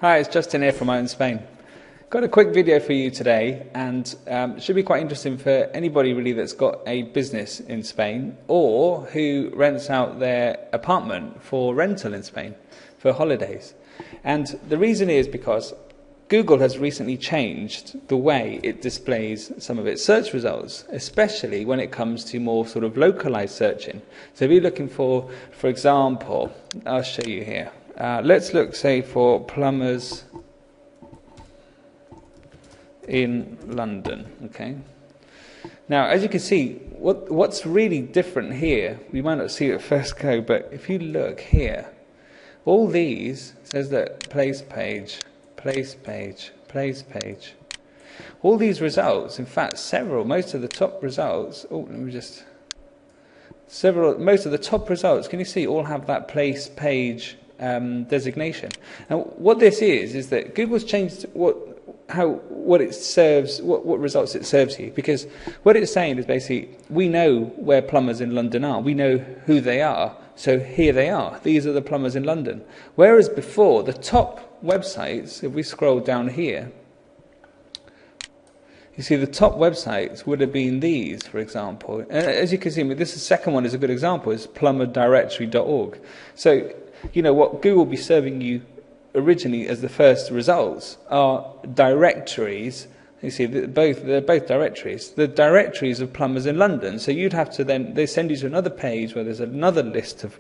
Hi, it's Justin here from eyeonspain. Got a quick video for you today, and it should be quite interesting for anybody really that's got a business in Spain or who rents out their apartment for rental in Spain for holidays. And the reason is because Google has recently changed the way it displays some of its search results, especially when it comes to more sort of localized searching. So if you're looking for example, I'll show you here. Let's look, say, for plumbers in London. Okay. Now, as you can see, what's really different here, we might not see it at first go, but if you look here, all these says that place page, place page, place page. All these results, in fact, most of the top results. Most of the top results, can you see, all have that place page designation. Now, what this is that Google's changed what it serves, what results it serves you, because what it's saying is basically we know where plumbers in London are, we know who they are, so here they are. These are the plumbers in London. Whereas before, the top websites, if we scroll down here, you see the top websites would have been these, for example. As you can see, this second one is a good example. It's plumberdirectory.org. So, you know, what Google will be serving you originally as the first results are directories. You see, they're both directories. The directories of plumbers in London. So you'd have to they send you to another page where there's another list of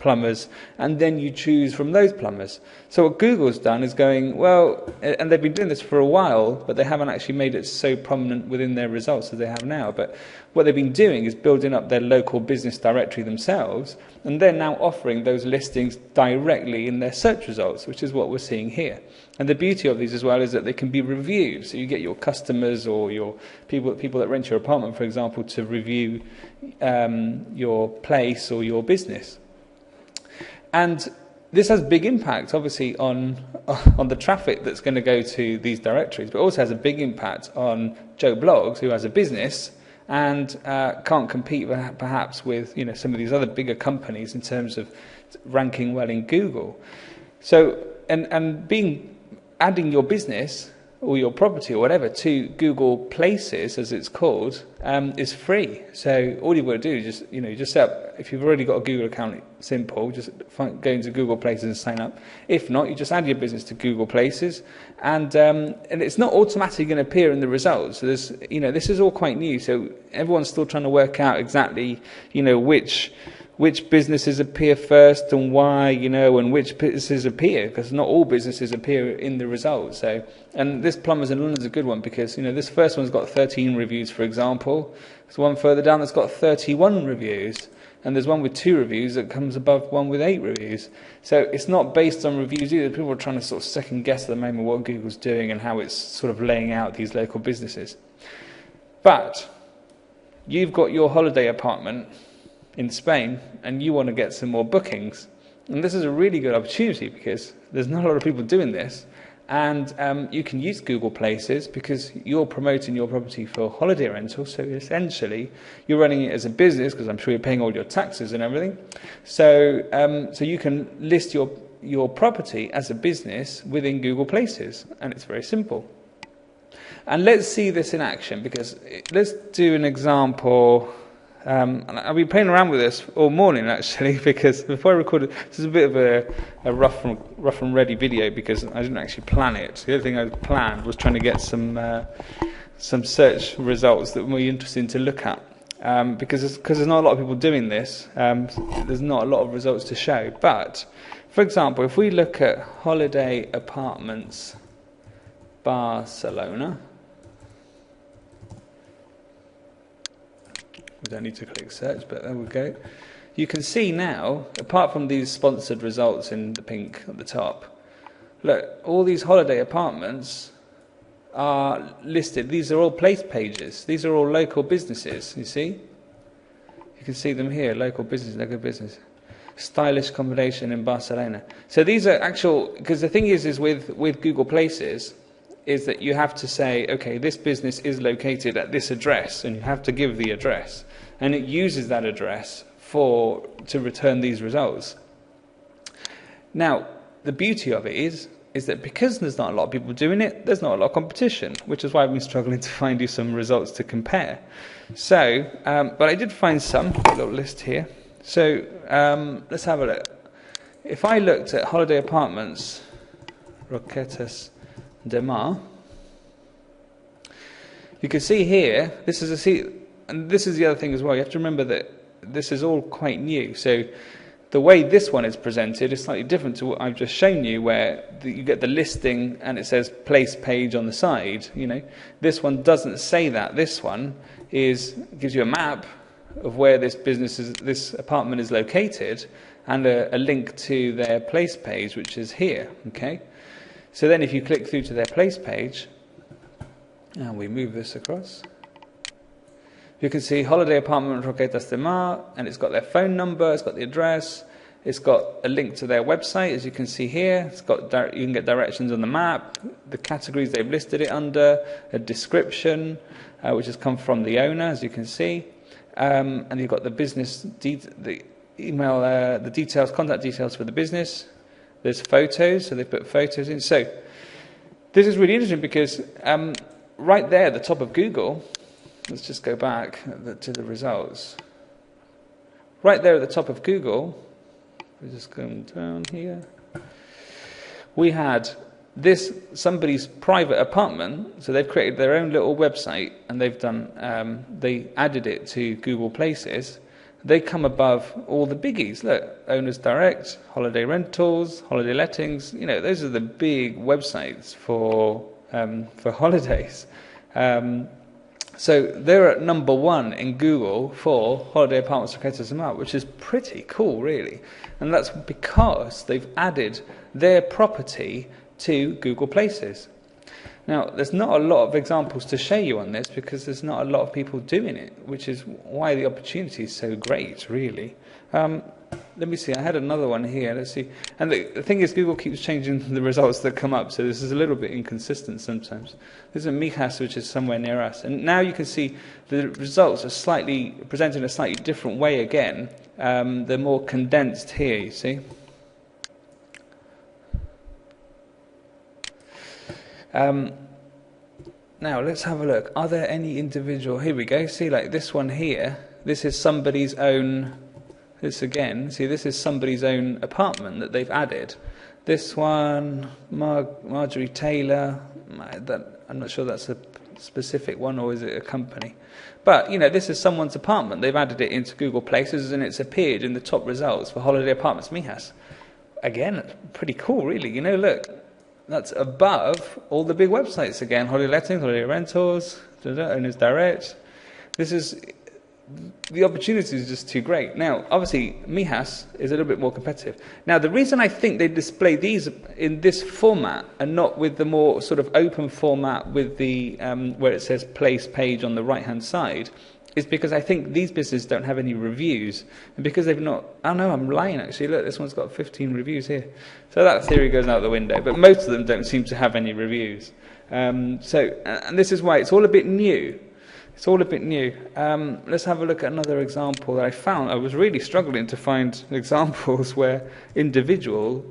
plumbers, and then you choose from those plumbers. So what Google's done is going, well, and they've been doing this for a while, but they haven't actually made it so prominent within their results as they have now. But what they've been doing is building up their local business directory themselves, and they're now offering those listings directly in their search results, which is what we're seeing here. And the beauty of these as well is that they can be reviewed. So you get your customers or your people that rent your apartment, for example, to review your place or your business. And this has big impact, obviously, on the traffic that's going to go to these directories, but also has a big impact on Joe Blogs, who has a business and can't compete perhaps with some of these other bigger companies in terms of ranking well in Google. So adding your business or your property or whatever to Google Places, as it's called, is free. So all you've got to do is just set up. If you've already got a Google account, simple. Just go into Google Places and sign up. If not, you just add your business to Google Places, and it's not automatically going to appear in the results. So this is all quite new. So everyone's still trying to work out exactly which businesses appear first and why, and which businesses appear, because not all businesses appear in the results. So, and this Plumbers in London is a good one because, this first one's got 13 reviews, for example. There's one further down that's got 31 reviews, and there's one with 2 reviews that comes above one with 8 reviews. So it's not based on reviews either. People are trying to sort of second guess at the moment what Google's doing and how it's sort of laying out these local businesses. But you've got your holiday apartment in Spain and you want to get some more bookings, and this is a really good opportunity because there's not a lot of people doing this, and you can use Google Places because you're promoting your property for holiday rental. So essentially you're running it as a business because I'm sure you're paying all your taxes and everything, so you can list your property as a business within Google Places, and it's very simple. And let's see this in action, because let's do an example. I've been playing around with this all morning, actually, because before I recorded, this is a bit of a rough and ready video because I didn't actually plan it. The other thing I planned was trying to get some search results that were interesting to look at, because there's not a lot of people doing this. There's not a lot of results to show. But, for example, if we look at holiday apartments Barcelona. We don't need to click search, but there we go. You can see now, apart from these sponsored results in the pink at the top, look, all these holiday apartments are listed. These are all place pages. These are all local businesses, you see? You can see them here, local business. Stylish accommodation in Barcelona. So these are actual, because the thing is with Google Places, is that you have to say, okay, this business is located at this address, and you have to give the address, and it uses that address to return these results. Now, the beauty of it is is that because there's not a lot of people doing it, there's not a lot of competition, which is why I've been struggling to find you some results to compare. So, but I did find some, a little list here. So let's have a look. If I looked at holiday apartments, Roquetas de Mar, you can see here, and this is the other thing as well, you have to remember that this is all quite new. So the way this one is presented is slightly different to what I've just shown you, where you get the listing and it says place page on the side. This one doesn't say that. This one gives you a map of where this apartment is located, and a link to their place page, which is here. Okay, so then if you click through to their place page, and we move this across, you can see holiday apartment Roquetas de Mar, and it's got their phone number, it's got the address, it's got a link to their website, as you can see here. It's got you can get directions on the map, the categories they've listed it under, a description, which has come from the owner, as you can see, and you've got the business, the email, the details, contact details for the business. There's photos, so they put photos in. So this is really interesting because right there at the top of Google, let's just go back to the results. Right there at the top of Google, we're just going down here, we had somebody's private apartment. So they've created their own little website, and they added it to Google Places. They come above all the biggies. Look, Owners Direct, Holiday Rentals, Holiday Lettings. Those are the big websites for holidays. So they're at number 1 in Google for holiday apartments Roquetas de Mar, which is pretty cool, really. And that's because they've added their property to Google Places. Now, there's not a lot of examples to show you on this because there's not a lot of people doing it, which is why the opportunity is so great, really. Let me see, I had another one here, let's see. And the thing is, Google keeps changing the results that come up, so this is a little bit inconsistent sometimes. This is Mijas, which is somewhere near us. And now you can see the results are presented in a slightly different way again. They're more condensed here, you see. Now, let's have a look. Are there any individual... Here we go. See, like this one here. This is somebody's own... This again. See, this is somebody's own apartment that they've added. This one, Marjorie Taylor. I'm not sure that's a specific one, or is it a company? But, this is someone's apartment. They've added it into Google Places, and it's appeared in the top results for holiday apartments Mijas. Again, pretty cool, really. Look. That's above all the big websites again. Holiday Lettings, Holiday Rentals, Owners Direct. The opportunity is just too great. Now, obviously, Mijas is a little bit more competitive. Now, the reason I think they display these in this format and not with the more sort of open format with the where it says place page on the right-hand side is because I think these businesses don't have any reviews. And because they've not... Oh, no, I'm lying, actually. Look, this one's got 15 reviews here. So that theory goes out the window. But most of them don't seem to have any reviews. And this is why it's all a bit new. It's all a bit new. Let's have a look at another example that I found. I was really struggling to find examples where individual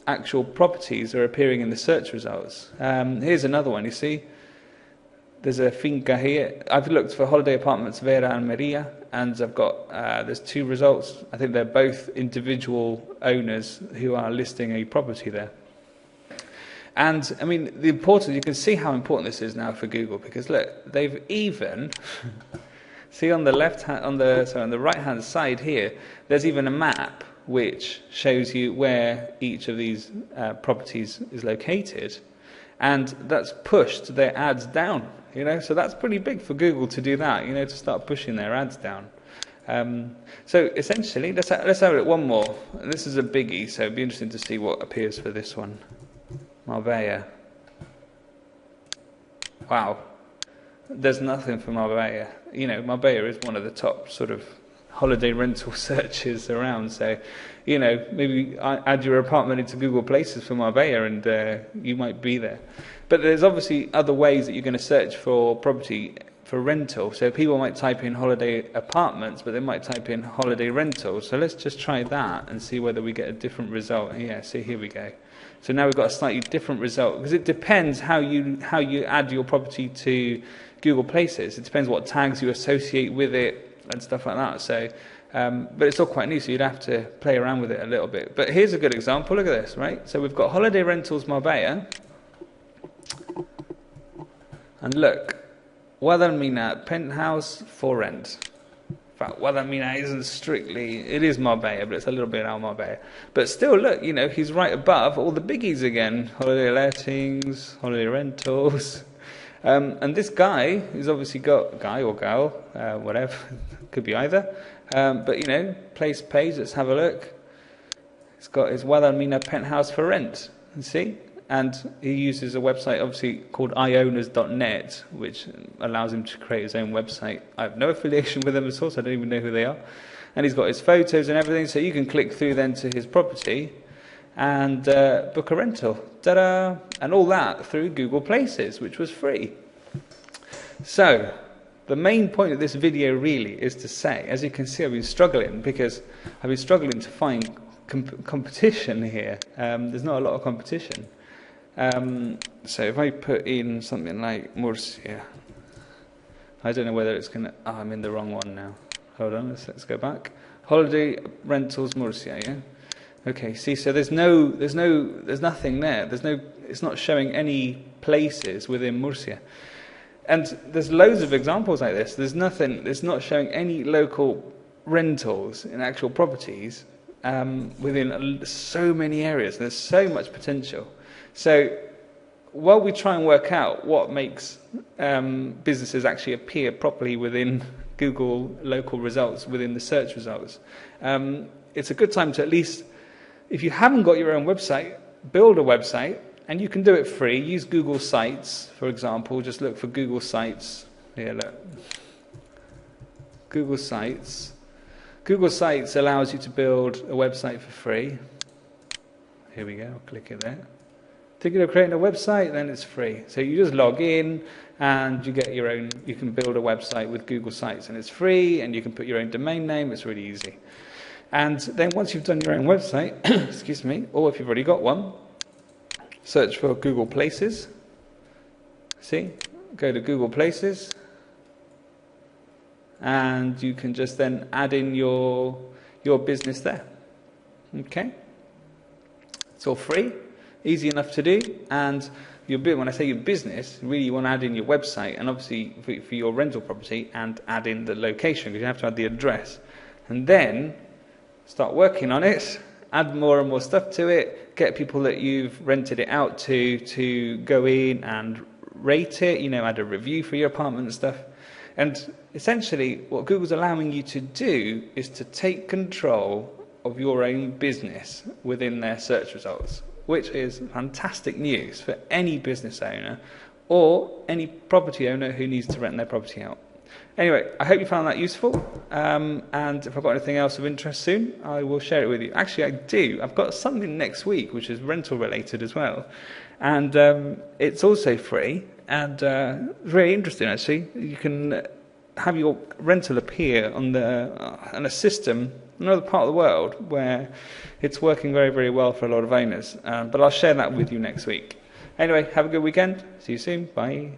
actual properties are appearing in the search results. Here's another one, you see. There's a finca here. I've looked for holiday apartments Vera and Maria, and I've got there's 2 results. I think they're both individual owners who are listing a property there. And I mean, you can see how important this is now for Google, because look, they've even see on the right hand side here, there's even a map which shows you where each of these properties is located, and that's pushed their ads down. So that's pretty big for Google to do that. To start pushing their ads down. So essentially, let's have a look one more. This is a biggie, so it'd be interesting to see what appears for this one. Marbella. Wow. There's nothing for Marbella. Marbella is one of the top sort of holiday rental searches around. So, maybe add your apartment into Google Places for Marbella and you might be there. But there's obviously other ways that you're going to search for property for rental. So people might type in holiday apartments, but they might type in holiday rentals. So let's just try that and see whether we get a different result. Yeah, see, here we go. So now we've got a slightly different result, because it depends how you add your property to Google Places. It depends what tags you associate with it and stuff like that. So, but it's all quite new, so you'd have to play around with it a little bit. But here's a good example. Look at this, right? So we've got Holiday Rentals Marbella, and look, Guadalmina Penthouse for rent. In fact, Guadalmina isn't strictly, it is Marbella, but it's a little bit out of Marbella. But still, look, he's right above all the biggies again. Holiday Lettings, Holiday Rentals. And this guy, who's obviously got, guy or gal, whatever, could be either. But, place page, let's have a look. It's got his Guadalmina Penthouse for rent, you see? And he uses a website, obviously, called eyeowners.net, which allows him to create his own website. I have no affiliation with them at all, so I don't even know who they are. And he's got his photos and everything, so you can click through then to his property and book a rental. Ta-da! And all that through Google Places, which was free. So, the main point of this video really is to say, as you can see, I've been struggling to find competition here. There's not a lot of competition. So if I put in something like Murcia, I don't know whether it's going to, I'm in the wrong one now. Hold on, let's go back. Holiday Rentals Murcia, yeah? Okay, see, so there's nothing there. It's not showing any places within Murcia. And there's loads of examples like this. It's not showing any local rentals in actual properties within so many areas. There's so much potential. So while we try and work out what makes businesses actually appear properly within Google local results, within the search results, it's a good time to, at least, if you haven't got your own website, build a website, and you can do it free. Use Google Sites, for example. Just look for Google Sites. Here, look. Google Sites. Google Sites allows you to build a website for free. Here we go. I'll click it there. Thinking of creating a website, then it's free. So you just log in and you get your own, you can build a website with Google Sites, and it's free, and you can put your own domain name. It's really easy. And then once you've done your own website, excuse me, or if you've already got one, search for Google Places. See? Go to Google Places, and you can just then add in your business there. Okay? It's all free. Easy enough to do, and when I say your business, really you want to add in your website, and obviously for your rental property, and add in the location, because you have to add the address, and then start working on it, add more and more stuff to it, get people that you've rented it out to go in and rate it, add a review for your apartment and stuff. And essentially what Google's allowing you to do is to take control of your own business within their search results, which is fantastic news for any business owner or any property owner who needs to rent their property out. Anyway, I hope you found that useful, and if I've got anything else of interest soon, I will share it with you. Actually, I do. I've got something next week which is rental related as well, and it's also free, and it's really interesting actually. You can have your rental appear on a system in another part of the world where it's working very, very well for a lot of owners. But I'll share that with you next week. Anyway, have a good weekend. See you soon. Bye.